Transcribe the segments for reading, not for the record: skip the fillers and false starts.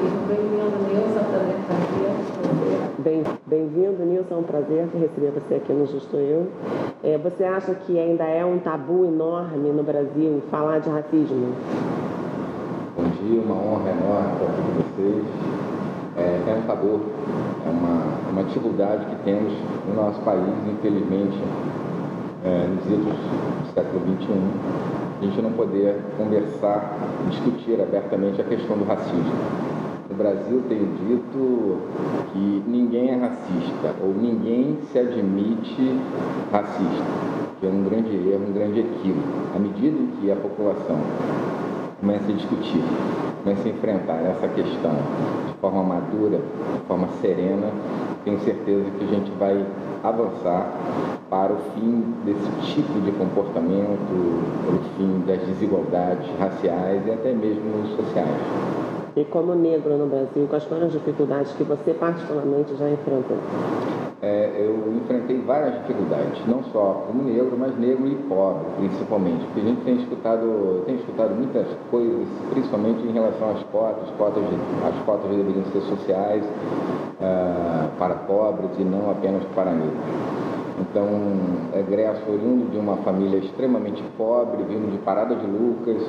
racismo. Bem-vindo, Nilson, prazer estar aqui. Bem-vindo, Nilson, é um prazer receber você aqui no Justo Eu. Você acha que ainda é um tabu enorme no Brasil falar de racismo? Bom dia, uma honra enorme estar aqui com vocês. É um tabu, é uma dificuldade que temos no nosso país, infelizmente, nos idos do século XXI, a gente não poder conversar, discutir abertamente a questão do racismo. No Brasil, tenho dito que ninguém é racista, ou ninguém se admite racista, que é um grande erro, um grande equívoco. À medida em que a população começa a discutir, começa a enfrentar essa questão de forma madura, de forma serena, tenho certeza que a gente vai avançar para o fim desse tipo de comportamento, o fim das desigualdades raciais e até mesmo sociais. E como negro no Brasil, quais foram as dificuldades que você particularmente já enfrentou? Eu enfrentei várias dificuldades, não só como negro, mas negro e pobre, principalmente, porque a gente tem escutado muitas coisas, principalmente em relação às cotas. As cotas deveriam ser sociais para pobres e não apenas para negros. Então, egresso oriundo de uma família extremamente pobre, vindo de Parada de Lucas,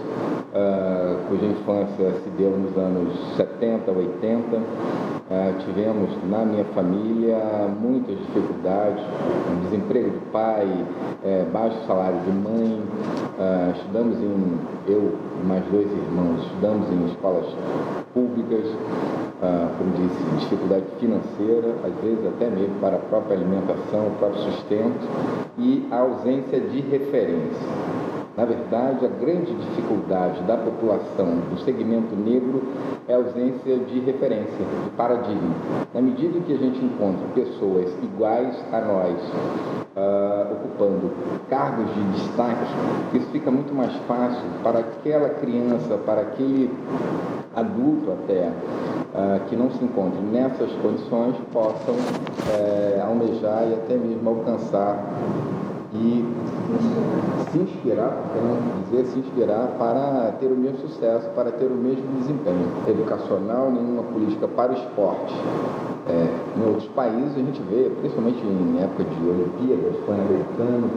cuja infância se deu nos anos 70, 80. Tivemos na minha família muitas dificuldades, desemprego de pai, baixo salário de mãe. Eu e mais 2 irmãos, estudamos em escolas públicas, como disse, dificuldade financeira, às vezes até mesmo para a própria alimentação, o próprio sustento, e a ausência de referência. Na verdade, a grande dificuldade da população do segmento negro é a ausência de referência, de paradigma. Na medida em que a gente encontra pessoas iguais a nós, ocupando cargos de destaque, isso fica muito mais fácil para aquela criança, para aquele adulto até, que não se encontre nessas condições, possam almejar e até mesmo alcançar e se inspirar, se inspirar para ter o mesmo sucesso, para ter o mesmo desempenho educacional, nenhuma política para o esporte. Em outros países a gente vê, principalmente em época de Olimpíadas, Pan-Americano,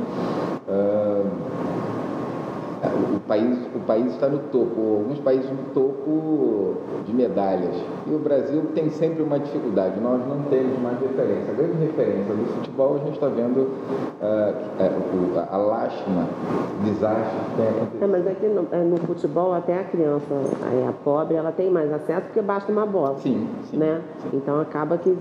o país está no topo, alguns países no topo de medalhas. E o Brasil tem sempre uma dificuldade, nós não temos mais referência. A grande referência do futebol, a gente está vendo a lástima, o desastre que tem acontecido. Mas aqui no futebol, até a criança, a pobre, ela tem mais acesso porque basta uma bola. Sim. Né? Então acaba que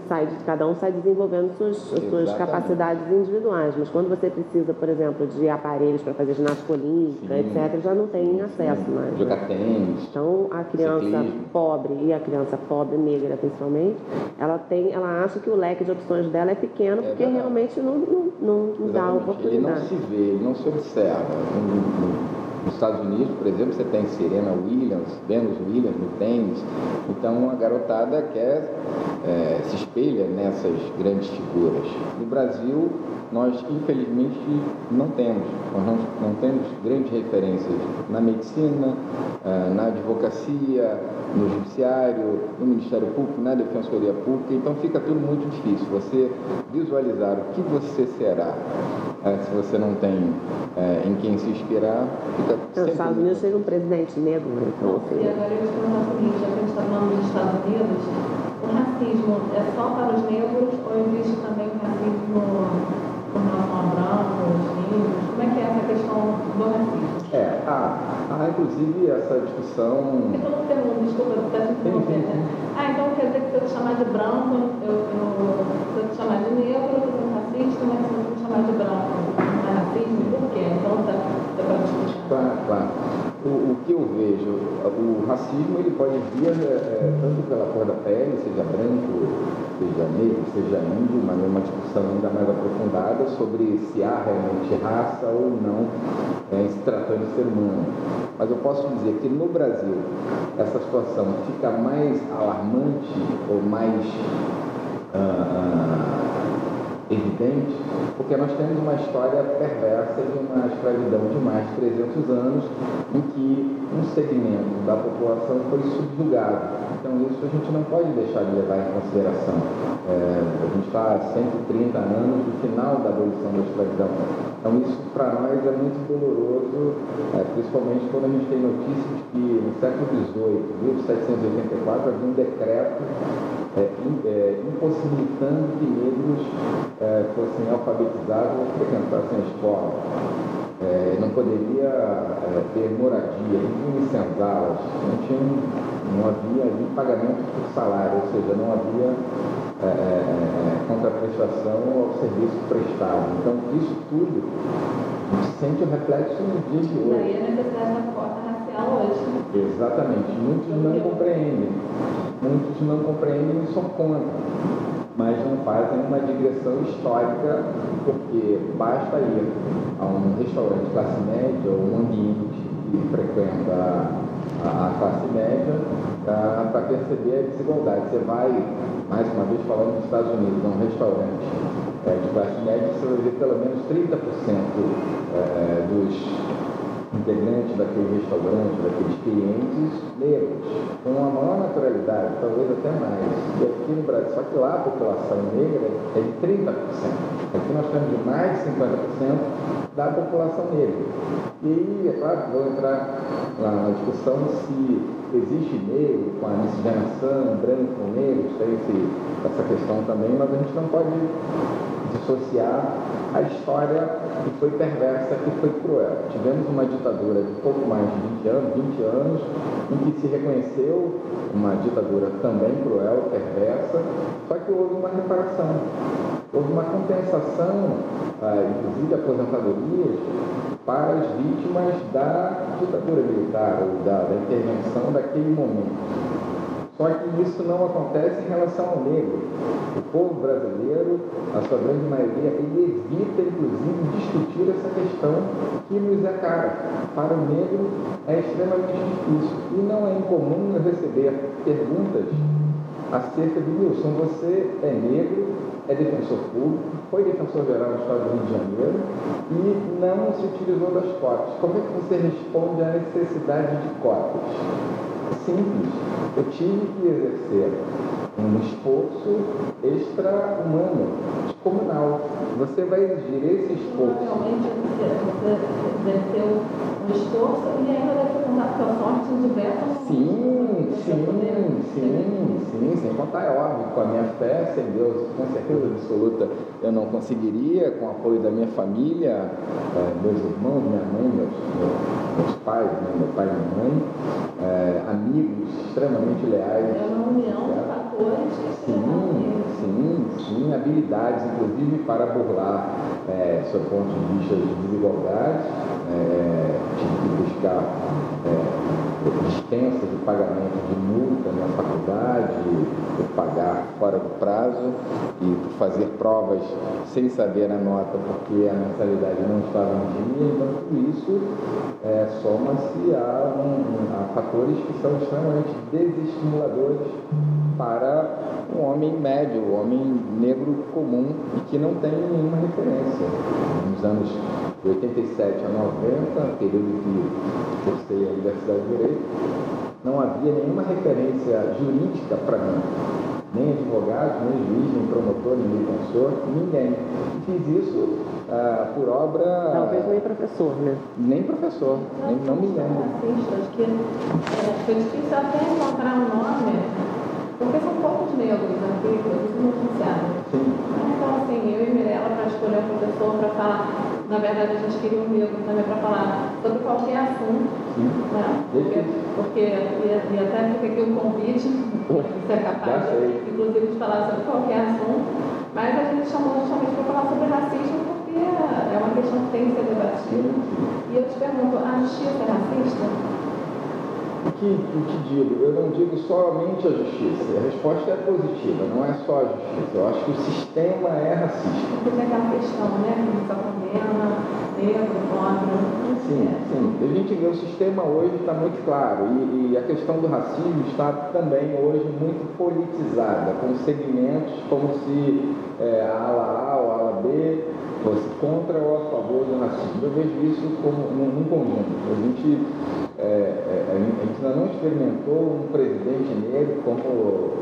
cada um sai desenvolvendo suas capacidades individuais. Mas quando você precisa, por exemplo, de aparelhos para fazer ginástica olímpica, etc., já não tem acesso mais. Jogar tênis. Então a criança pobre e a criança pobre, negra principalmente, ela acha que o leque de opções dela é pequeno porque realmente não dá oportunidade. Ele não se vê, ele não se observa. Nos Estados Unidos, por exemplo, você tem Serena Williams, Venus Williams no tênis. Então a garotada se espelha nessas grandes figuras. No Brasil, nós infelizmente não temos. Nós não temos grandes referências na medicina, na advocacia, no judiciário, no Ministério Público, na Defensoria Pública. Então fica tudo muito difícil. Você visualizar o que você será se você não tem em quem se inspirar, fica nos Estados Unidos chega um presidente negro, então assim. E agora eu vou te perguntar o seguinte, já que a gente está falando dos Estados Unidos, o racismo é só para os negros ou existe também o racismo com relação a brancos, negros? Como é que é essa questão do racismo? Há inclusive essa discussão. Eu não pergunto, desculpa, está te interrompendo, né? Então quer dizer que se eu te chamar de branco, se eu te chamar de negro, eu sou racista, mas se eu te chamar de branco, não é racismo? Por quê? Então dá para discutir. Claro. O que eu vejo, o racismo ele pode vir tanto pela cor da pele, seja branco, seja negro, seja índio, mas é uma discussão ainda mais aprofundada sobre se há realmente raça ou não se tratando de ser humano. Mas eu posso dizer que no Brasil essa situação fica mais alarmante ou mais evidente, porque nós temos uma história perversa de uma escravidão de mais de 300 anos, em que um segmento da população foi subjugado. Então, isso a gente não pode deixar de levar em consideração. A gente está há 130 anos do final da abolição da escravidão. Então, isso para nós é muito doloroso, principalmente quando a gente tem notícias de que no século XVIII, 1784, havia um decreto impossibilitando que negros fossem alfabetizados ou frequentassem a escola. Não poderia ter moradia, viviam em senzalas, não havia ali pagamento por salário, ou seja, não havia contraprestação ao serviço prestado. Então, isso tudo a gente sente o reflexo nos dias de hoje. Daí a necessidade da cota racial hoje. Exatamente. Muitos não compreendem e são contra, mas não fazem uma digressão histórica, porque basta ir a um restaurante de classe média ou um ambiente que frequenta a classe média para perceber a desigualdade. Você vai, mais uma vez falando dos Estados Unidos, a um restaurante de classe média, você vai ver pelo menos 30% dos integrantes daquele restaurante, daqueles clientes negros, com a maior naturalidade, talvez até mais. E aqui no Brasil, só que lá a população negra é de 30%. Aqui nós temos de mais de 50% da população negra. E aí, é claro que vou entrar na discussão se existe negro com a miscigenação, branco com negro, tem essa questão também, mas a gente não pode dissociar a história que foi perversa, que foi cruel. Tivemos uma ditadura de pouco mais de 20 anos, em que se reconheceu uma ditadura também cruel, perversa, só que houve uma reparação, houve uma compensação, inclusive aposentadorias, para as vítimas da ditadura militar, ou da intervenção daquele momento. Só que isso não acontece em relação ao negro. O povo brasileiro, a sua grande maioria, ele evita, inclusive, discutir essa questão que nos é cara. Para o negro é extremamente difícil. E não é incomum receber perguntas acerca de Wilson, você é negro, é defensor público, foi defensor geral do Estado do Rio de Janeiro e não se utilizou das cotas. Como é que você responde à necessidade de cotas? Simples. Eu tive que exercer um esforço extra-humano, descomunal. Você vai exigir esse esforço. Realmente, você exerceu um esforço e ainda deve ter contado com a sorte de diversas. Sim, sem contar, é óbvio, com a minha fé, sem Deus, com certeza absoluta, eu não conseguiria, com o apoio da minha família, meus irmãos, minha mãe, meus pais, né, meu pai e minha mãe, amigos extremamente leais. É uma união de fatores que sim, habilidades, inclusive, para burlar, sob o ponto de vista de desigualdade, tive que buscar dispensa de pagamento de multa na faculdade, por pagar fora do prazo e por fazer provas sem saber a nota porque a mensalidade não estava em dia. Então, tudo isso soma-se a fatores que são extremamente desestimuladores para um homem médio, um homem negro comum e que não tem nenhuma referência. Nos anos de 87 a 90, período que cursei a Universidade de Direito, não havia nenhuma referência jurídica para mim. Nem advogado, nem juiz, nem promotor, nem defensor, ninguém. Fiz isso por obra... Talvez nem professor, né? Nem professor, não me lembro. Acho que foi difícil até encontrar um nome, porque são poucos negros aqui, inclusive no judiciário. Então, assim, eu e Mirella, para escolher um professor para falar, na verdade a gente queria um negro também para falar sobre qualquer assunto, né? Porque e até fica aqui um convite, se é capaz, inclusive, de falar sobre qualquer assunto, mas a gente chamou justamente para falar sobre racismo, porque é uma questão que tem que ser debatida. E eu te pergunto, a justiça é racista? O que digo? Eu não digo somente a justiça. A resposta é positiva, não é só a justiça. Eu acho que o sistema é racista. Porque tem aquela questão, né? Que só condena, negro, pobre. Sim. A gente vê o sistema hoje está muito claro. E a questão do racismo está também hoje muito politizada, com segmentos como se a ala A ou a ala OAB fosse contra ou a favor do racismo. Eu vejo isso como num conjunto. A gente ainda não experimentou um presidente negro como o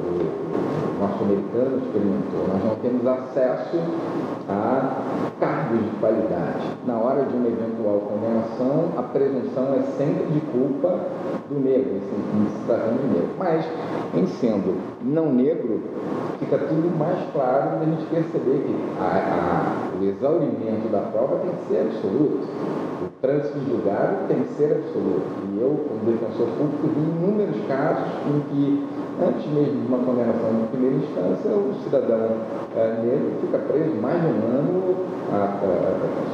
norte-americano experimentou. Nós não temos acesso a cargos de qualidade. Na hora de uma eventual condenação, a presunção é sempre de culpa do negro, se tratando de negro. Mas, em sendo não negro, fica tudo mais claro da gente perceber que o exaurimento da prova tem que ser absoluto. O trânsito julgado tem que ser absoluto. E eu, como defensor público, vi inúmeros casos em que, antes mesmo de uma condenação de primeira instância, o cidadão negro fica preso mais de um ano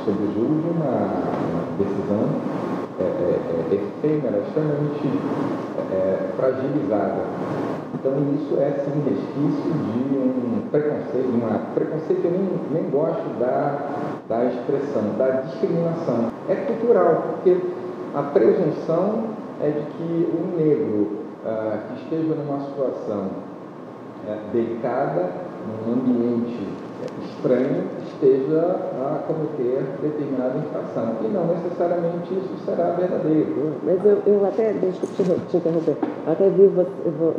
sob o julgo de uma decisão efêmera, extremamente fragilizada. Então, isso é, sim, resquício de um preconceito, eu nem gosto da expressão, da discriminação. É cultural, porque a presunção é de que o negro que esteja numa situação delicada, num ambiente estranho, esteja a cometer determinada infração. E não necessariamente isso será verdadeiro. Mas eu até, desculpa te interromper, eu até vi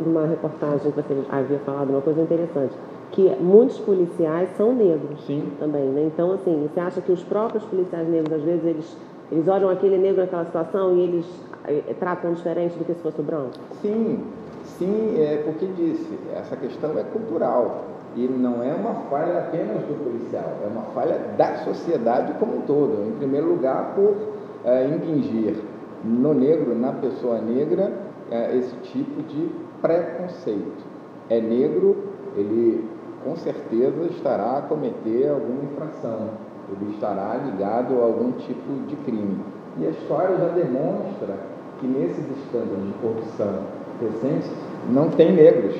numa reportagem que você havia falado uma coisa interessante, que muitos policiais são negros. Sim. Também, né? Então, assim, você acha que os próprios policiais negros, às vezes, eles olham aquele negro naquela situação e eles tratam diferente do que se fosse o branco? Sim, porque disse, essa questão é cultural. E não é uma falha apenas do policial, é uma falha da sociedade como um todo. Em primeiro lugar, por impingir no negro, na pessoa negra, esse tipo de preconceito. É negro, ele com certeza estará a cometer alguma infração, ele estará ligado a algum tipo de crime. E a história já demonstra que nesses escândalos de corrupção recentes não tem negros.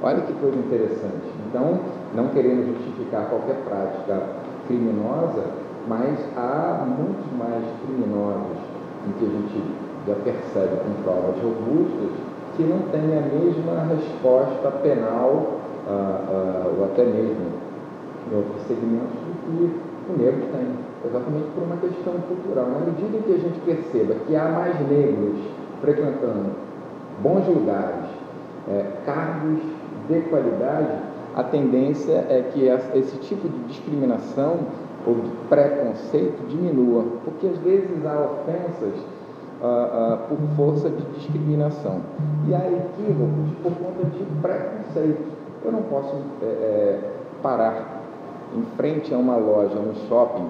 Olha que coisa interessante. Então, não querendo justificar qualquer prática criminosa, mas há muitos mais criminosos em que a gente já percebe com provas robustas que não têm a mesma resposta penal ou até mesmo em outros segmentos do que o negro tem, exatamente por uma questão cultural. Na medida em que a gente perceba que há mais negros frequentando bons lugares, cargos de qualidade, a tendência é que esse tipo de discriminação ou de preconceito diminua, porque às vezes há ofensas por força de discriminação e há equívocos por conta de preconceito. Eu não posso parar em frente a uma loja, um shopping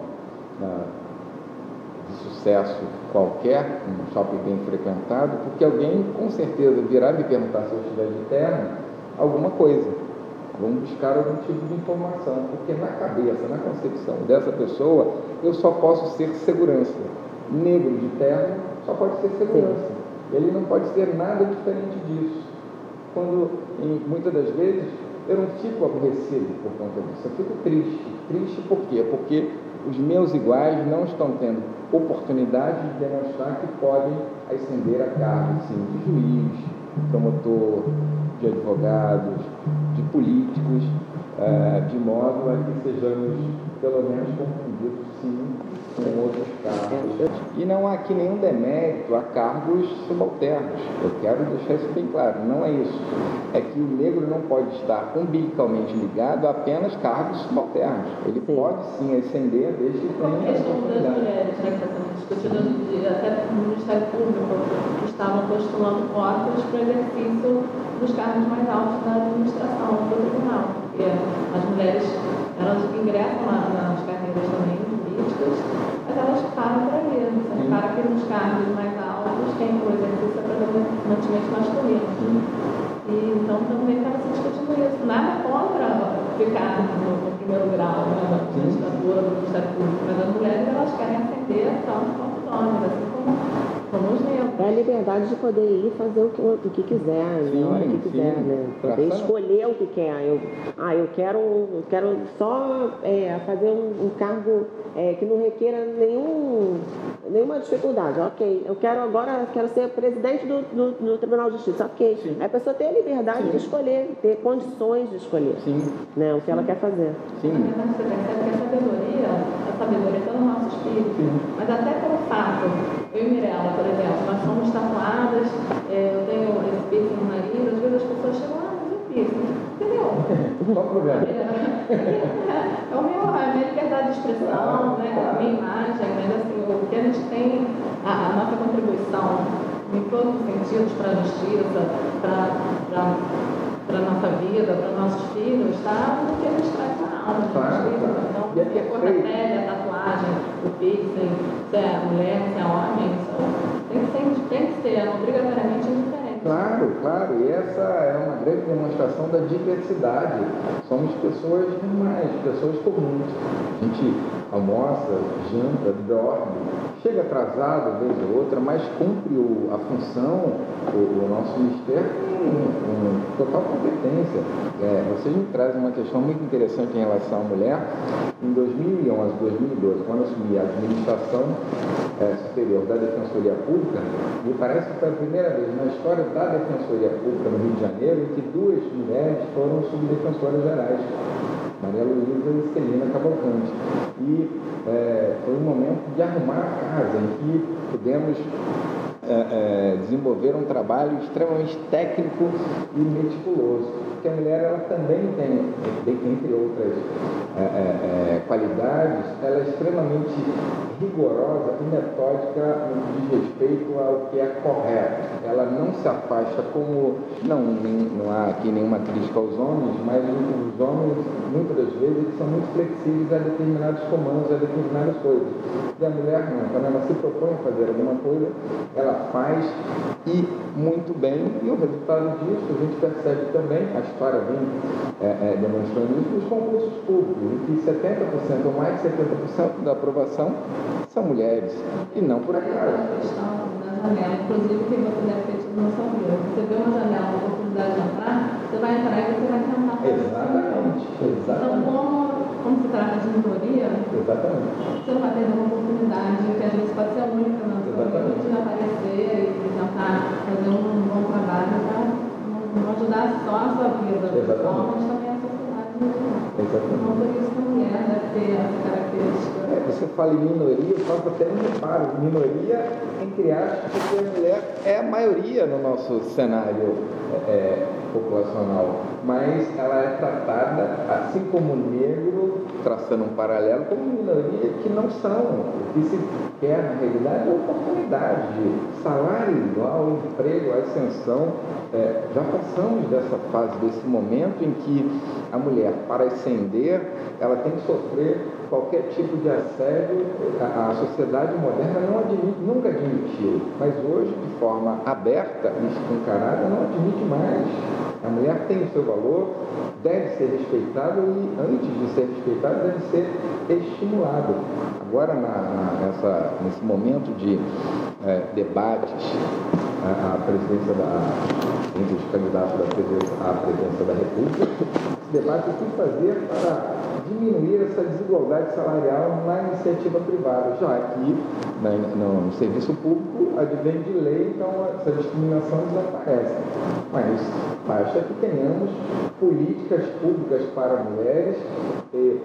de sucesso qualquer, um shopping bem frequentado, porque alguém com certeza virá me perguntar se eu estiver de terno alguma coisa. Vamos buscar algum tipo de informação, porque na cabeça, na concepção dessa pessoa, eu só posso ser segurança. Negro de terno só pode ser segurança. Ele não pode ser nada diferente disso. Muitas das vezes, eu não fico aborrecido por conta disso, eu fico triste. Triste por quê? Porque os meus iguais não estão tendo oportunidade de demonstrar que podem ascender a cargos, sim, de juiz, promotor, de advogados, de políticos, de modo a que sejamos, pelo menos, confundidos, sim, com outros cargos. E não há aqui nenhum demérito a cargos subalternos. Eu quero deixar isso bem claro. Não é isso. É que o negro não pode estar umbilicalmente ligado a apenas cargos subalternos. Ele pode, sim, ascender desde que tenha a questão das mulheres, né, que está sendo discutida hoje em dia, até no Ministério Público, que estavam postulando cotas para exercício dos cargos mais altos da administração do tribunal. Porque as mulheres, elas ingressam nas carreiras também políticas, mas elas param para ver. Você repara que nos cargos mais altos quem o exercício é predominantemente masculino. E então também estava se discutindo isso. Nada contra ficar no primeiro grau, né, na magistratura do Ministério Público, mas as mulheres elas querem ascender tanto quanto os homens, assim como os negros. É a liberdade de poder ir fazer o que quiser, na hora que quiser, né? Poder escolher o que quer. Eu quero só fazer um cargo que não requeira nenhuma dificuldade. Ok, eu quero ser presidente do Tribunal de Justiça. Ok. Sim. Aí a pessoa tem a liberdade de escolher, ter condições de escolher. Sim. Né, o que ela quer fazer. Sim. Na verdade, você percebe que a sabedoria está no nosso espírito. Sim. Mas até pelo fato, eu e Mirella, por exemplo, nós somos tatuadas, eu tenho esse piercing no nariz, às vezes as pessoas chegam, mas eu piercing. Entendeu? Qual o problema? É a minha liberdade de expressão, né? A minha imagem, mas assim, o que a gente tem, a nossa contribuição em todos os sentidos para a justiça, para a nossa vida, para nossos filhos, tá? No que a gente traz na alma. Claro. Então, E aqui a cor da pele, a tatuagem, o piercing, se é mulher, se é homem, isso tem que ser obrigatoriamente indiferente. Claro, e essa é uma grande demonstração da diversidade. Somos pessoas normais, pessoas comuns. A gente almoça, janta, dorme, chega atrasado, vez ou outra, mas cumpre a função, o nosso ministério com total competência. Vocês me trazem uma questão muito interessante em relação à mulher. Em 2011, 2012, quando assumi a administração superior da Defensoria Pública, me parece que foi a primeira vez na história da Defensoria Pública no Rio de Janeiro em que 2 mulheres foram subdefensoras gerais, Maria Luísa e Celina Cavalcante. E foi um momento de arrumar a casa, em que pudemos desenvolver um trabalho extremamente técnico e meticuloso. Porque a mulher, ela também tem, entre outras qualidades, ela é extremamente rigorosa e metódica no que diz respeito ao que é correto. Ela não se afasta como... Não há aqui nenhuma crítica aos homens, mas os homens, muitas das vezes, são muito flexíveis a determinados comandos, a determinadas coisas. E a mulher não. Quando ela se propõe a fazer alguma coisa, ela faz e muito bem. E o resultado disso, a gente percebe também, a história vem demonstrando isso nos concursos públicos, em que 70% ou mais de 70% da aprovação são mulheres, e não por acaso. A questão da janela, inclusive, que você deve ter tido na sua vida. Você vê uma janela, uma oportunidade de entrar, você vai entrar e você vai tentar fazer. Exatamente. Então, como se trata de minoria, você não vai ter uma oportunidade, que às vezes pode ser a única na sua vida, de aparecer e tentar fazer um bom trabalho para não ajudar só a sua vida, mas também a sociedade. Então, por isso que a mulher deve ter essa característica. Você fala em minoria, eu faço até um reparo. Minoria, entre aspas, porque a mulher é a maioria no nosso cenário populacional, mas ela é tratada, assim como o negro, traçando um paralelo, como minoria que não são. O que se quer, na realidade, é oportunidade, salário igual, emprego, ascensão. Já passamos dessa fase, desse momento em que a mulher, para ascender, ela tem que sofrer qualquer tipo de assédio. A sociedade moderna nunca admitiu, mas hoje, de forma aberta e escancarada, não admite mais. A mulher tem o seu valor, deve ser respeitada e, antes de ser respeitada, deve ser estimulada. Agora, nesse momento de debates, a presidência entre os candidatos à presidência da República, esse debate o que fazer para diminuir essa desigualdade salarial na iniciativa privada, já que no serviço público advém de lei, então essa discriminação desaparece. Mas basta que tenhamos políticas públicas para mulheres e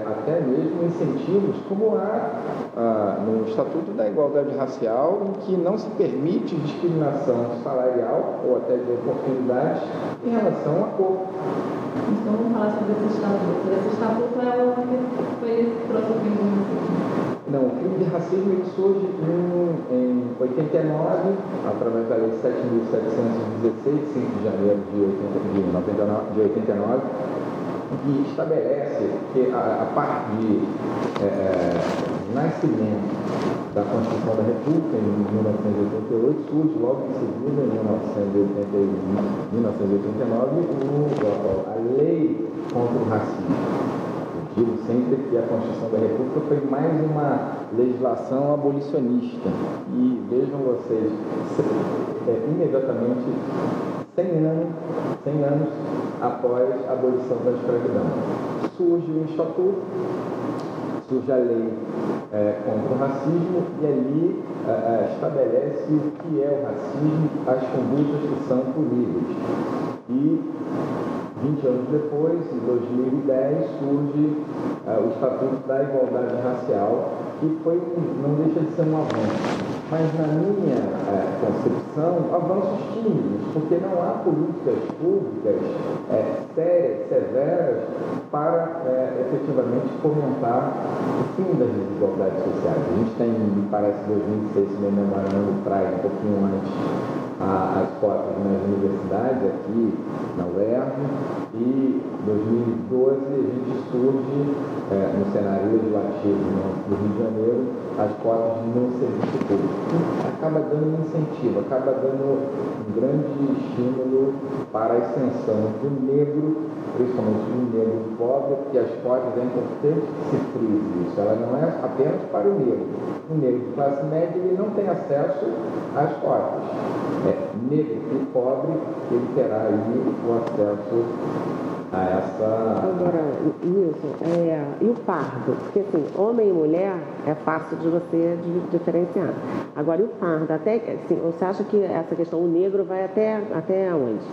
até mesmo incentivos, como há no Estatuto da Igualdade Racial, em que não se permite discriminação salarial ou até de oportunidades em relação à cor. Então vamos falar sobre esse estatuto. Esse estatuto foi esse que trouxe o crime de racismo. Não, o crime de racismo ele surge em 89, através da Lei 7.716, 5 de janeiro de 89, que estabelece que a parte de nascimento da Constituição da República em 1988 surge logo em seguida, em 1989, a Lei contra o Racismo. Eu digo sempre que a Constituição da República foi mais uma legislação abolicionista. E vejam vocês, imediatamente 100 anos após a abolição da escravidão, surge o Estatuto, surge a lei contra o racismo e ali estabelece o que é o racismo, as condutas que são puníveis. E 20 anos depois, em 2010, surge o Estatuto da Igualdade Racial, que não deixa de ser um avanço. Mas, na minha concepção, avanços tímidos, porque não há políticas públicas sérias, severas, para efetivamente fomentar o fim das desigualdades sociais. A gente tem, me parece, 2006, se me memória não me traz, um pouquinho antes, as cotas nas universidades aqui na UERJ, e em 2012 a gente surge no cenário legislativo do Rio de Janeiro as cotas no serviço público. Acaba dando um incentivo, acaba dando um grande estímulo para a ascensão do negro, principalmente do negro pobre, porque as cotas é importante que se frise isso, ela não é apenas para o negro. O negro de classe média ele não tem acesso às cotas. Negro e pobre, ele terá aí o acesso a essa... Agora, Nilson, e o pardo? Porque assim, homem e mulher é fácil de você diferenciar. Agora, e o pardo? Até, assim, você acha que essa questão, o negro vai até onde?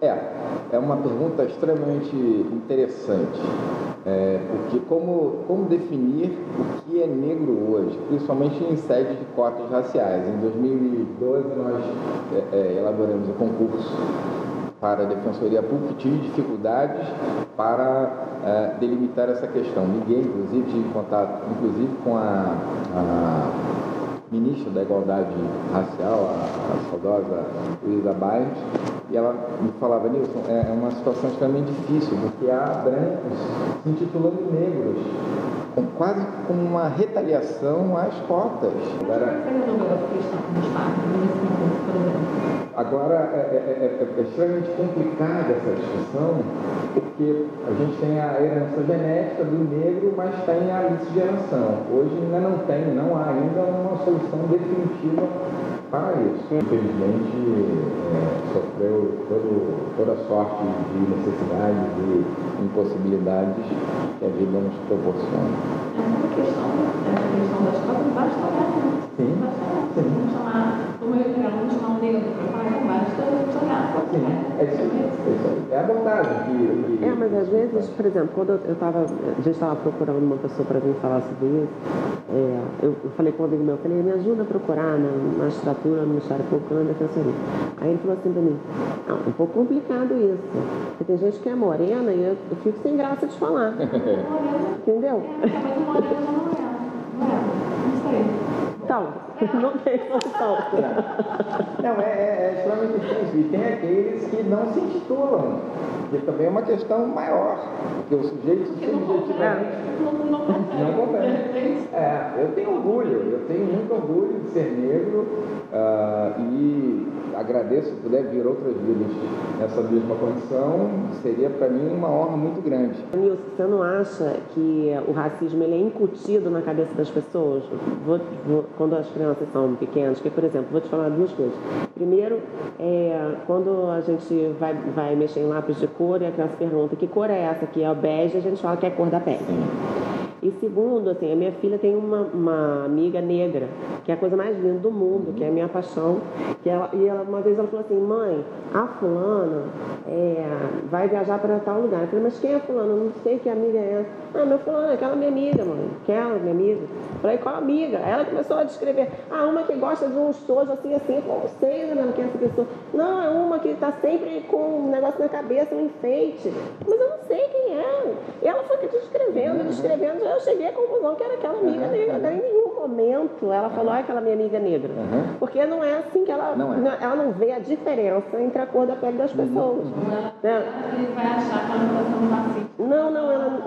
É uma pergunta extremamente interessante. Porque como definir o que é negro hoje, principalmente em sede de cotas raciais? Em 2012 nós elaboramos um concurso para a Defensoria Pública, tive dificuldades para delimitar essa questão. Liguei, inclusive, tive contato com a ministra da Igualdade Racial, a saudosa Luísa Bairros, e ela me falava, Nilson, é uma situação extremamente difícil, porque há brancos se intitulando negros, quase como uma retaliação às cotas. Agora, é extremamente complicada essa discussão, porque a gente tem a herança genética do negro, mas tem a miscigenação. Hoje ainda não há ainda uma solução definitiva para isso. Infelizmente, sofreu toda sorte de necessidades e impossibilidades que a vida nos proporciona. Essa questão das cotas basta olhar, né? Sim. Vamos chamar, vamos chamar um negro para falar, não basta olhar. Sim, é isso aí. É a abordagem que... mas às vezes, por exemplo, quando a gente estava procurando uma pessoa para vir falar sobre isso, eu falei com um amigo meu, falei, me ajuda a procurar na magistratura, no Ministério Público, na Defensoria. Aí ele falou assim para mim, não, é um pouco complicado isso, porque tem gente que é morena e eu fico sem graça de falar. Entendeu? Mas o moreno não é. Não sei. Então, não tem solução. Não, é extremamente difícil. E tem aqueles que não se intitulam, que também é uma questão maior, porque o sujeito subjetivamente não compete. Eu tenho muito orgulho de ser negro e agradeço se puder vir outras vidas nessa mesma condição, seria para mim uma honra muito grande. Nilson, você não acha que o racismo ele é incutido na cabeça das pessoas? Quando as crianças são pequenas, que, por exemplo, vou te falar duas coisas. Primeiro, quando a gente vai mexer em lápis de cor e a criança pergunta que cor é essa, que é o bege, a gente fala que é a cor da pele. E segundo, assim, a minha filha tem uma amiga negra, que é a coisa mais linda do mundo, que é a minha paixão. Uma vez ela falou assim, mãe, a fulana vai viajar para tal lugar. Eu falei, mas quem é a fulana? Eu não sei que amiga é essa. Meu fulano, aquela minha amiga, mãe. Aquela minha amiga. Eu falei, qual amiga? Aí ela começou a descrever. Uma que gosta de um estojo assim. Eu não sei, né, quem é essa pessoa. Não, é uma que está sempre com um negócio na cabeça, um enfeite. Mas eu não sei quem é. E ela foi descrevendo. Eu cheguei à conclusão que era aquela amiga negra. Em nenhum momento ela falou, aquela minha amiga negra. Porque não é assim que ela não vê a diferença entre a cor da pele das pessoas. Ele vai achar que ela não está sendo racista.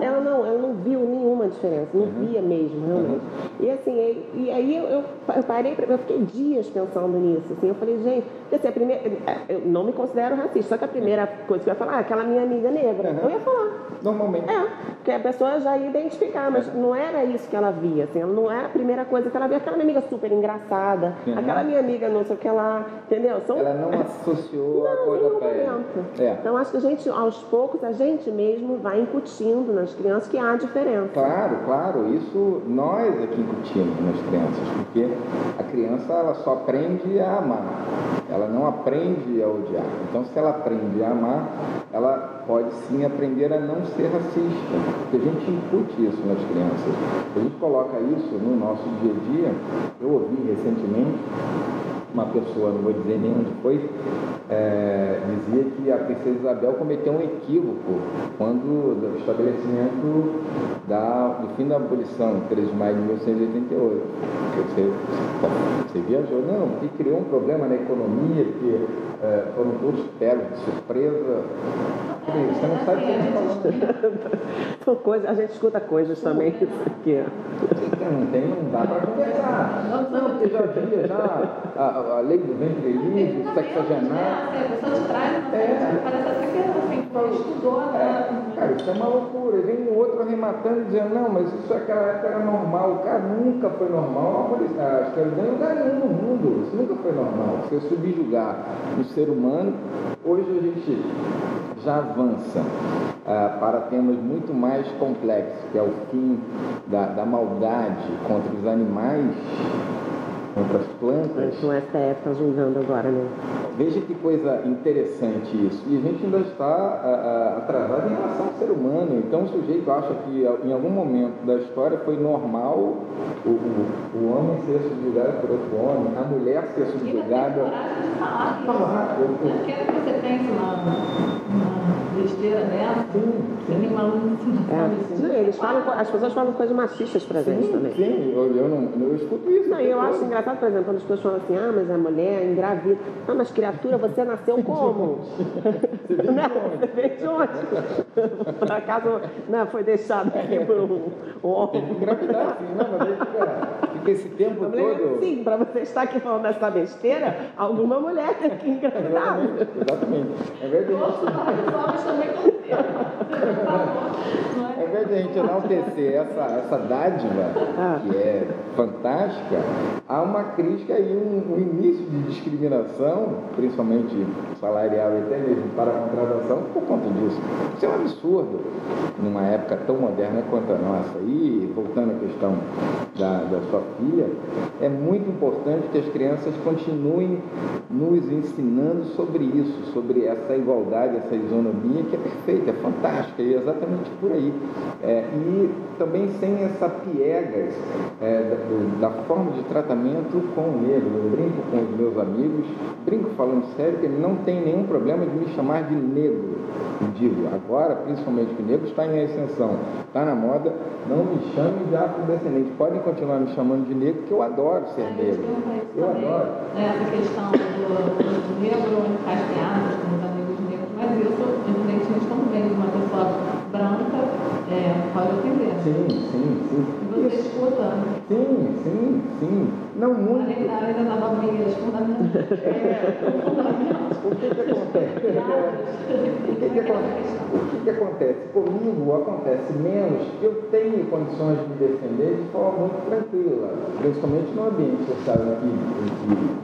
Ela não viu nenhuma diferença, não via mesmo, realmente. E assim, e aí eu parei, eu fiquei dias pensando nisso, assim, eu falei, gente, porque assim, eu não me considero racista, só que a primeira coisa que eu ia falar, aquela minha amiga negra, eu ia falar. Normalmente. Porque a pessoa já ia identificar, mas não era isso que ela via, assim, ela não era a primeira coisa que ela via, aquela minha amiga super engraçada, aquela minha amiga não sei o que lá, entendeu? Ela não associou a cor da pele. Então acho que a gente, aos poucos, a gente mesmo vai incutindo nas crianças que há diferença. Claro, isso nós aqui incutimos nas crianças, porque a criança ela só aprende a amar, ela não aprende a odiar. Então, se ela aprende a amar, ela pode sim aprender a não ser racista, porque a gente incute isso nas crianças. A gente coloca isso no nosso dia a dia. Eu ouvi recentemente uma pessoa, não vou dizer nem onde foi, dizia que a princesa Isabel cometeu um equívoco quando do estabelecimento do fim da abolição, 13 de maio de 1888. Você viajou? Não, que criou um problema na economia, que foram todos pegos de surpresa. Você não sabe o que a gente está falando. A gente escuta coisas também. Isso aqui. Não dá para conversar. Não, porque já havia a lei do ventre livre, sexagenário. A pessoa te traz, parece até que assim, estudou, né? Cara, isso é uma loucura. E vem o outro arrematando e dizendo, não, mas isso naquela época era normal. O cara nunca foi normal. A escravidão em lugar nenhum no mundo. Isso nunca foi normal. Você subjugar um ser humano, hoje a gente já avança para temas muito mais complexos, que é o fim da maldade contra os animais, contra as plantas. O STF está julgando agora, né? Veja que coisa interessante isso. E a gente ainda está atrasado em relação ao ser humano. Então o sujeito acha que em algum momento da história foi normal o homem ser subjugado por outro homem, a mulher ser subjugada. Falar. Eu quero que você pense uma besteira dessa. Você tem uma alucinação. Eles falam, as pessoas falam coisas machistas pra gente também. Sim, eu escuto isso. Não, eu acho engraçado, por exemplo, quando as pessoas falam assim, mas a mulher engravida. Ah, mas criatura, você nasceu como? Você veio de onde? Por acaso foi deixado aqui por um homem? Tem que engravidar, sim, não, mas aí fica esse tempo todo. Sim, para você estar aqui falando essa besteira, alguma mulher tem que engravidar. Exatamente. É verdade. Os homens também estão Ao invés de a gente enaltecer essa dádiva, que é fantástica, há uma crítica e um início de discriminação, principalmente salarial e até mesmo para a contratação, por conta disso. Isso é um absurdo numa época tão moderna quanto a nossa. E, voltando à questão da sua filha, é muito importante que as crianças continuem nos ensinando sobre isso, sobre essa igualdade, essa isonomia que é perfeita, é fantástica e é exatamente por aí. E também sem essa piegas da forma de tratamento com o negro. Eu brinco com os meus amigos, brinco falando sério, que não tem nenhum problema de me chamar de negro. Digo, agora, principalmente que o negro está em ascensão, está na moda, não me chamem de afrodescendente. Podem continuar me chamando de negro, que eu adoro ser negro. Eu adoro. Essa questão do negro faz piadas com os amigos negros, mas isso, evidentemente, como vem de uma pessoa branca, pode ofender. Sim. Você escuta? Sim. Não muito. Além da novinha, os fundamentos. O que acontece? Comigo acontece menos. Eu tenho condições de me defender de forma muito tranquila, principalmente no ambiente social que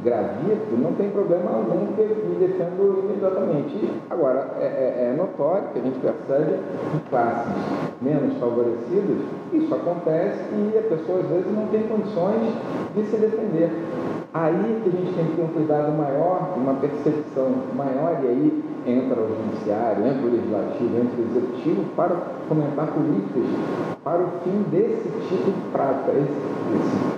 gravito, não tem problema algum que eu me defendo imediatamente. Agora, é notório que a gente percebe que classes menos favorecidas, isso acontece e a pessoa às vezes não tem condições de se defender. Aí que a gente tem que ter um cuidado maior, uma percepção maior, e aí entra o judiciário, entra o legislativo, entra o executivo para fomentar políticas para o fim desse tipo de prática,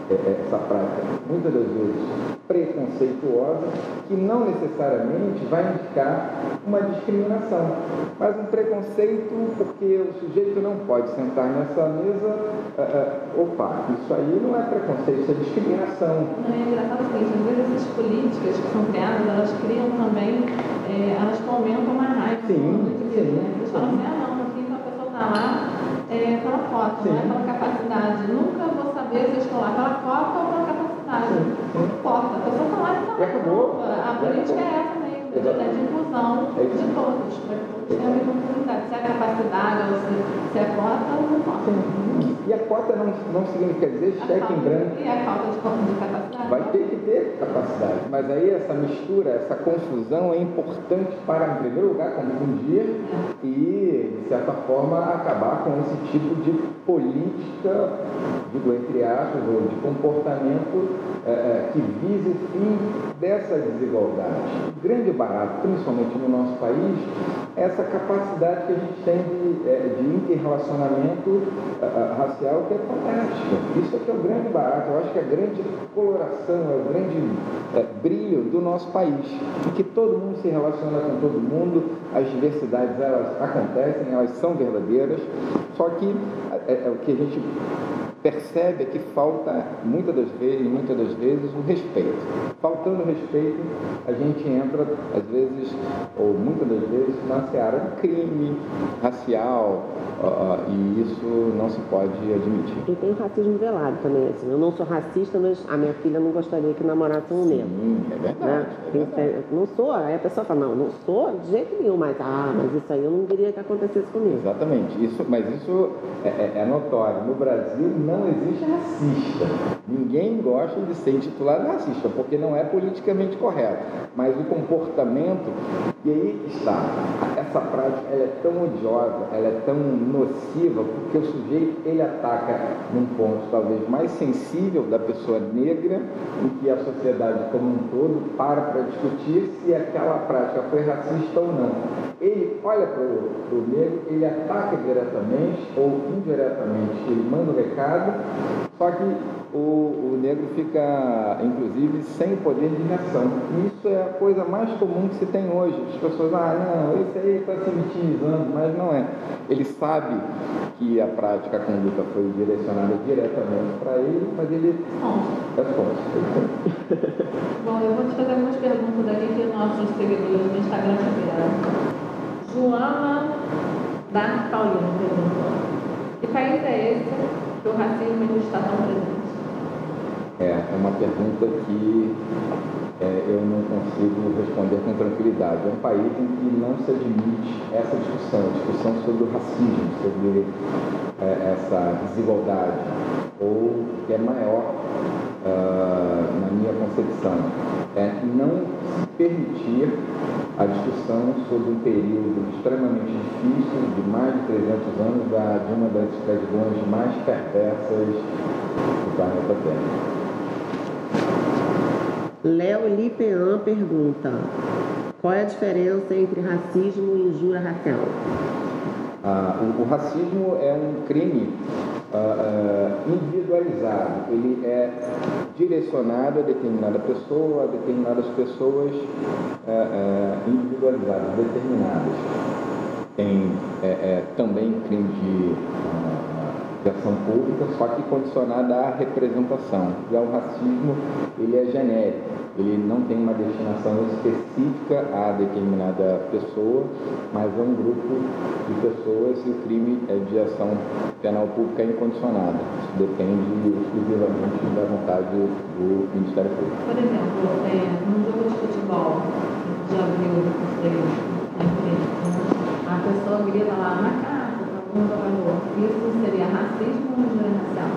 essa prática, muitas das vezes preconceituosa, que não necessariamente vai indicar uma discriminação, mas um preconceito porque o sujeito não pode sentar nessa mesa. Isso aí não é preconceito, isso é discriminação. Não, é engraçado o seguinte, às vezes essas políticas que são criadas, elas criam também, elas fomentam uma raiva. Eles falam assim, não, aqui a pessoa está lá pela cota, não é pela capacidade. Nunca vou saber se eu estou lá pela cota ou pela capacidade. Não importa, a pessoa está lá e está lá. Acabou. A política é essa mesmo, de inclusão de todos, para que todos tenham a mesma oportunidade. Se é a capacidade ou se é a cota, não importa. E a cota não significa dizer cheque em branco. E a falta de capacidade? Vai ter que ter capacidade, mas aí essa mistura, essa confusão é importante para, em primeiro lugar, confundir e, de certa forma, acabar com esse tipo de política, digo entre aspas, ou de comportamento que vise o fim dessa desigualdade. O grande barato, principalmente no nosso país, é essa capacidade que a gente tem de interrelacionamento racial, que é fantástica. Isso aqui é o grande barato, eu acho que é a grande coloração, é o grande brilho do nosso país, em que todo mundo se relaciona com todo mundo, as diversidades elas acontecem, elas são verdadeiras, só que o que a gente percebe é que falta muitas das vezes o respeito. Faltando respeito, a gente entra às vezes, ou muitas das vezes, na seara de crime racial, e isso não se pode admitir. E tem racismo velado também, assim. Eu não sou racista, mas a minha filha não gostaria que namorasse um negro. Sim, é verdade. Né? Não sou, aí a pessoa fala, não sou de jeito nenhum, mas isso aí eu não queria que acontecesse comigo. Exatamente, mas isso é notório. No Brasil não existe racista. Ninguém gosta de ser intitulado racista, porque não é politicamente correto. Mas o comportamento, e aí está, essa prática ela é tão odiosa, ela é tão nociva, porque o sujeito ele ataca num ponto talvez mais sensível da pessoa negra, em que a sociedade como um todo para discutir se aquela prática foi racista ou não. Ele olha para o negro, ele ataca diretamente ou indiretamente, ele manda o recado, só que o negro fica, inclusive, sem poder de reação. E isso é a coisa mais comum que se tem hoje. As pessoas, não, esse aí está se vitimizando, mas não é. Ele sabe que a prática, a conduta foi direcionada diretamente para ele, mas ele responde. Bom, eu vou te fazer algumas perguntas aqui que nossos seguidores no Instagram tiveram. Joana Dar Paulino perguntou: que país é esse que o racismo ainda está tão presente? É uma pergunta que eu não consigo responder com tranquilidade. É um país em que não se admite essa discussão sobre o racismo, sobre essa desigualdade, ou que é maior, na minha concepção, não se permitir a discussão sobre um período extremamente difícil, de mais de 300 anos, de uma das escravidões mais perversas do planeta Terra. Léo Lipean pergunta: qual é a diferença entre racismo e injúria racial? O racismo é um crime individualizado. Ele é direcionado a determinada pessoa, a determinadas pessoas individualizadas, determinadas. Tem também crime de ação pública, só que condicionada à representação. Já o racismo, ele é genérico, ele não tem uma destinação específica a determinada pessoa, mas é um grupo de pessoas e o crime é de ação penal pública incondicionada. Isso depende exclusivamente da vontade do Ministério Público. Por exemplo, num jogo de futebol, já viu a pessoa grita lá, macaco, um jogador. Isso seria racismo ou injúria racial?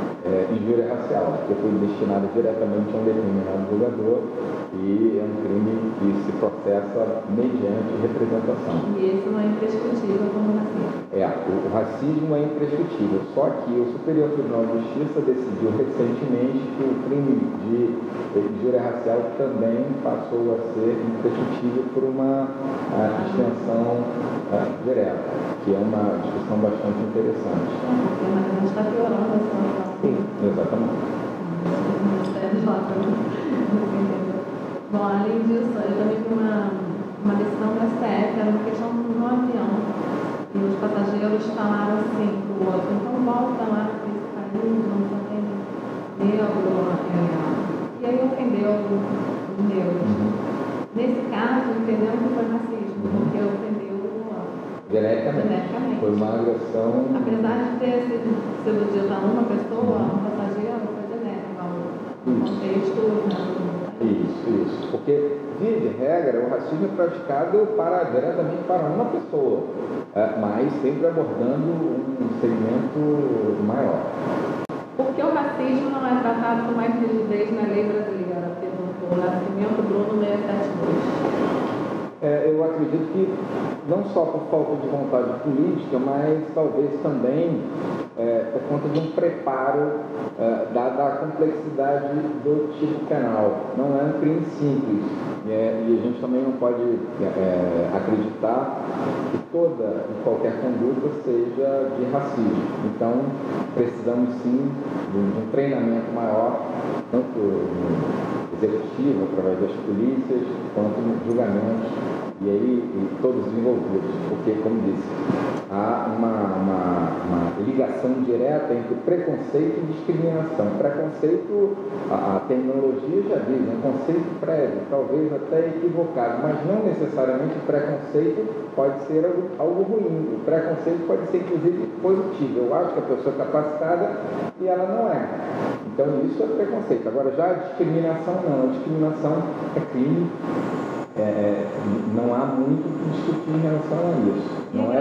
Injúria racial, porque foi destinado diretamente a um determinado jogador e é um crime que se processa mediante representação. E esse não é imprescritível como racismo? O racismo é imprescritível, só que o Superior Tribunal de Justiça decidiu recentemente que o crime de injúria racial também passou a ser imprescritível por uma extensão direta, que é uma discussão bastante interessante. Porque a gente está piorando a situação. Sim, exatamente. Bom, além disso, eu também vi uma decisão do STF, era uma questão no avião. E os passageiros falaram assim para o outro: então volta lá para esse país, não só tem negro. E aí ofendeu os negros. Nesse caso, entendeu que foi racismo, porque ofendeu geneticamente. Foi uma agressão. Apesar de ter sido dita a uma pessoa, um passageiro, foi genético, no contexto Isso. Porque, via de regra, o racismo é praticado diretamente para uma pessoa, mas sempre abordando um segmento maior. Por que o racismo não é tratado com mais rigidez na lei brasileira? Perguntou o Nascimento Bruno 672. Eu acredito que não só por falta de vontade política, mas talvez também por conta de um preparo dada a complexidade do tipo penal. Não é um crime simples e a gente também não pode acreditar que toda e qualquer conduta seja de racismo. Então, precisamos sim de um treinamento maior, tanto no executivo, através das polícias, quanto nos julgamentos, e todos os envolvidos, porque, como disse, há uma ligação direta entre preconceito e discriminação. Preconceito, a terminologia já diz, um conceito prévio, talvez até equivocado, mas não necessariamente o preconceito pode ser algo ruim. O preconceito pode ser, inclusive, positivo. Eu acho que a pessoa é capacitada e ela não é. Então, isso é preconceito. Agora, já a discriminação, não. A discriminação é crime. Não há muito o que discutir em relação a isso. Não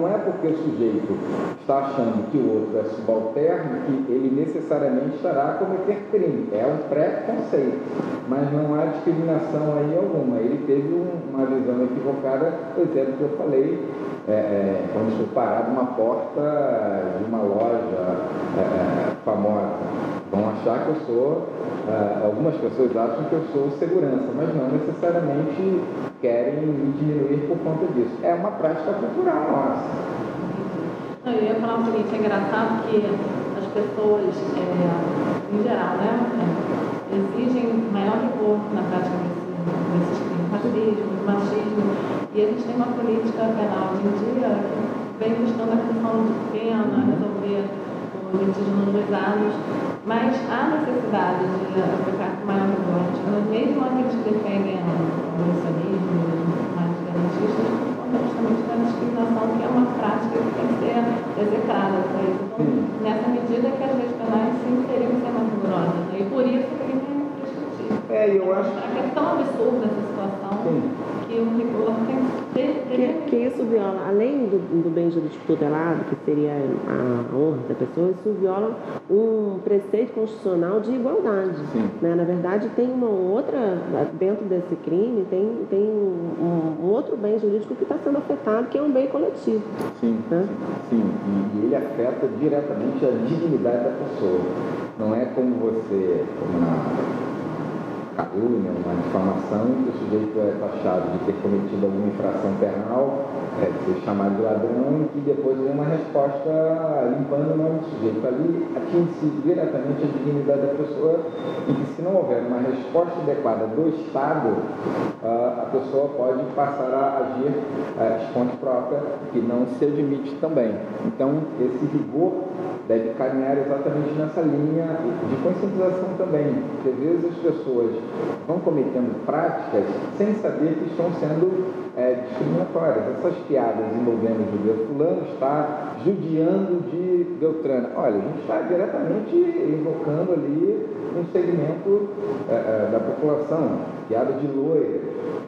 é porque o sujeito está achando que o outro é subalterno que ele necessariamente estará a cometer crime. É um pré-conceito, mas não há discriminação aí alguma. Ele teve uma visão equivocada, por exemplo, que eu falei, quando estou parado numa porta de uma loja famosa. Vão achar que eu sou, algumas pessoas acham que eu sou segurança, mas não necessariamente querem me diminuir por conta disso. É uma prática cultural nossa. Eu ia falar o seguinte, é engraçado que as pessoas, em geral, exigem maior rigor na prática desses crimes, racismo, machismo, e a gente tem uma política penal hoje em dia que vem buscando a questão de pena, resolver o litígio nos anos, mas há necessidade de aplicar com maior rigor. Mesmo aqueles que defendem o abolicionismo, mais garantistas, por conta justamente da discriminação, que é uma prática que tem que ser execrada para isso. Então, nessa medida que as leis penais sim teriam que ser mais rigorosas, e por isso que ele tem que discutir. Eu acho que é tão absurda essa situação que o rigor tem que ter. Que isso viola, além do bem jurídico tutelado, que seria a honra da pessoa, isso viola um preceito constitucional de igualdade. Né? Na verdade, tem uma outra, dentro desse crime, tem um outro bem jurídico que está sendo afetado, que é um bem coletivo. Sim. E ele afeta diretamente a dignidade da pessoa. Não é como na calúnia, uma difamação, que o sujeito é taxado de ter cometido alguma infração penal, ser chamado de ladrão, e que depois vem uma resposta limpando o nome do sujeito. Ali atinge-se diretamente a dignidade da pessoa, e que se não houver uma resposta adequada do Estado, a pessoa pode passar a agir de fonte própria, que não se admite também. Então, esse rigor deve caminhar exatamente nessa linha de conscientização também, porque às vezes as pessoas vão cometendo práticas sem saber que estão sendo discriminatórias. Essas piadas envolvendo o judeu, fulano está judiando de Beltrano. Olha, a gente está diretamente invocando ali um segmento da população, piada de loiras,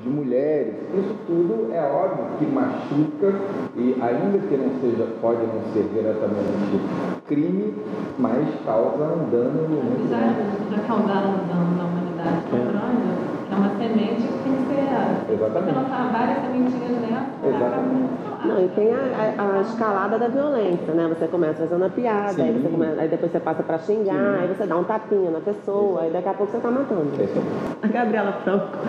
de mulheres, isso tudo é óbvio que machuca, e ainda que não seja, pode não ser diretamente crime, mas causa um dano muito grande. Já causaram um dano na humanidade tão grande, que é uma semente que tem que ser... Exatamente. Você lançar várias sementinhas nela, exatamente. Não, e tem a escalada da violência, né? Você começa fazendo a piada, aí depois você passa para xingar, aí você dá um tapinha na pessoa, aí daqui a pouco você está matando. A Gabriela Franco,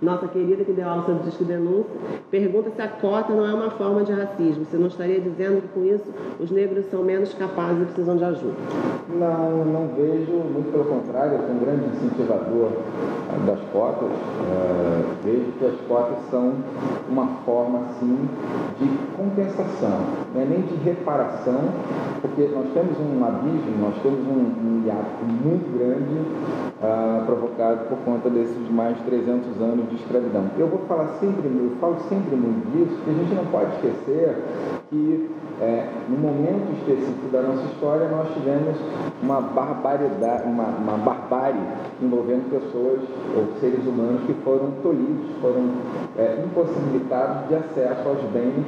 nossa querida que deu aula sobre disco denúncia, pergunta se a cota não é uma forma de racismo. Você não estaria dizendo que com isso os negros são menos capazes e precisam de ajuda? Não vejo, muito pelo contrário, eu sou um grande incentivador das cotas. Vejo que as cotas são uma forma, sim, de compensação, não é nem de reparação, porque nós temos um abismo, nós temos um hiato muito grande provocado por conta desses mais de 300 anos de escravidão. Eu falo sempre muito disso, porque a gente não pode esquecer que num momento específico da nossa história nós tivemos uma barbaridade, uma barbárie envolvendo pessoas ou seres humanos que foram tolhidos, foram impossibilitados de acesso aos bens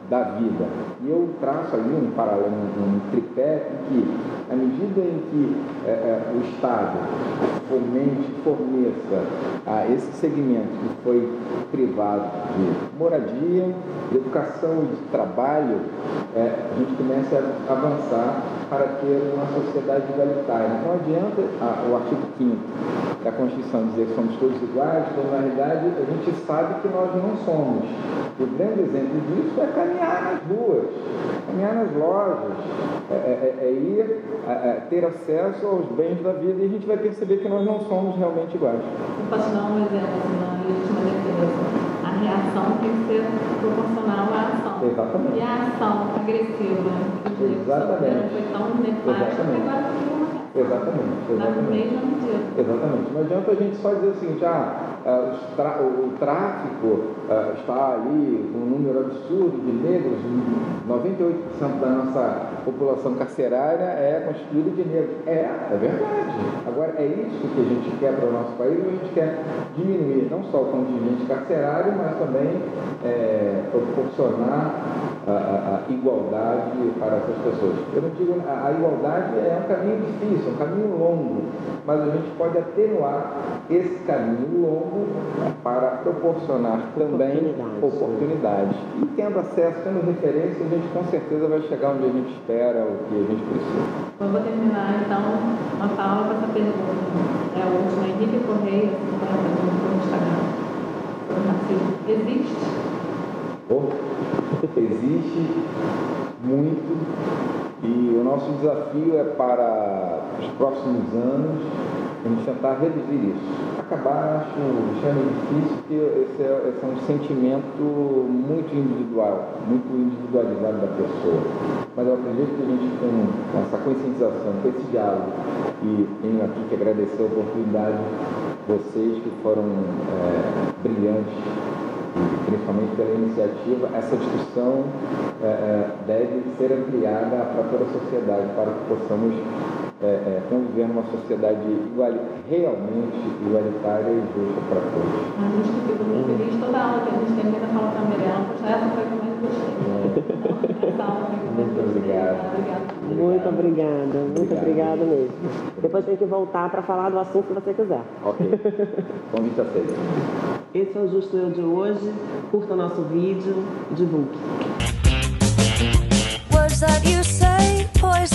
da vida. E eu traço ali um paralelo, um tripé em que, à medida em que o Estado forneça a esse segmento que foi privado de moradia, de educação e de trabalho, a gente começa a avançar para ter uma sociedade igualitária. Não adianta o artigo 5º da Constituição dizer que somos todos iguais, quando na realidade a gente sabe que nós não somos. O grande exemplo disso é caminhar nas ruas, caminhar nas lojas, ir ter acesso aos bens da vida, e a gente vai perceber que nós não somos realmente iguais. Eu posso dar um exemplo na legítima defesa. A reação tem que ser proporcional à ação. Exatamente. E a ação agressiva que exatamente. Foi tão nefasta que agora tem uma reação. Exatamente. Na mesma medida. Exatamente. Não adianta a gente só dizer o seguinte, o tráfico está ali com um número absurdo de negros, 98% da nossa população carcerária é constituída de negros. É verdade. Agora, é isso que a gente quer para o nosso país, a gente quer diminuir não só o contingente carcerário, mas também proporcionar a igualdade para essas pessoas. Eu não digo, a igualdade é um caminho difícil, um caminho longo, mas a gente pode atenuar esse caminho longo para proporcionar também oportunidades. E tendo acesso, tendo referência, a gente com certeza vai chegar onde a gente espera, o que a gente precisa. Eu vou terminar então a fala com essa pergunta. É a última. Henrique Correia, no Instagram. Existe? Existe muito, e o nosso desafio é para os próximos anos a gente tentar reduzir isso. Acabar, acho difícil, porque esse é um sentimento muito individual, muito individualizado da pessoa. Mas eu acredito que a gente com essa conscientização, com esse diálogo, e tenho aqui que agradecer a oportunidade, vocês que foram brilhantes, principalmente pela iniciativa, essa discussão deve ser ampliada para toda a sociedade, para que possamos conviver numa sociedade realmente igualitária e justa para todos. A gente fica muito feliz toda aula que a gente termina falando para a Mirella, poxa, essa foi a que eu mais gostei. Essa aula foi a que eu mais gostei. Muito obrigada. Muito obrigada mesmo. Depois tem que voltar para falar do assunto que você quiser. Ok. Convite aceito. Esse é o Justo Eu de hoje. Curta o nosso vídeo e divulgue. Words that you say, poison.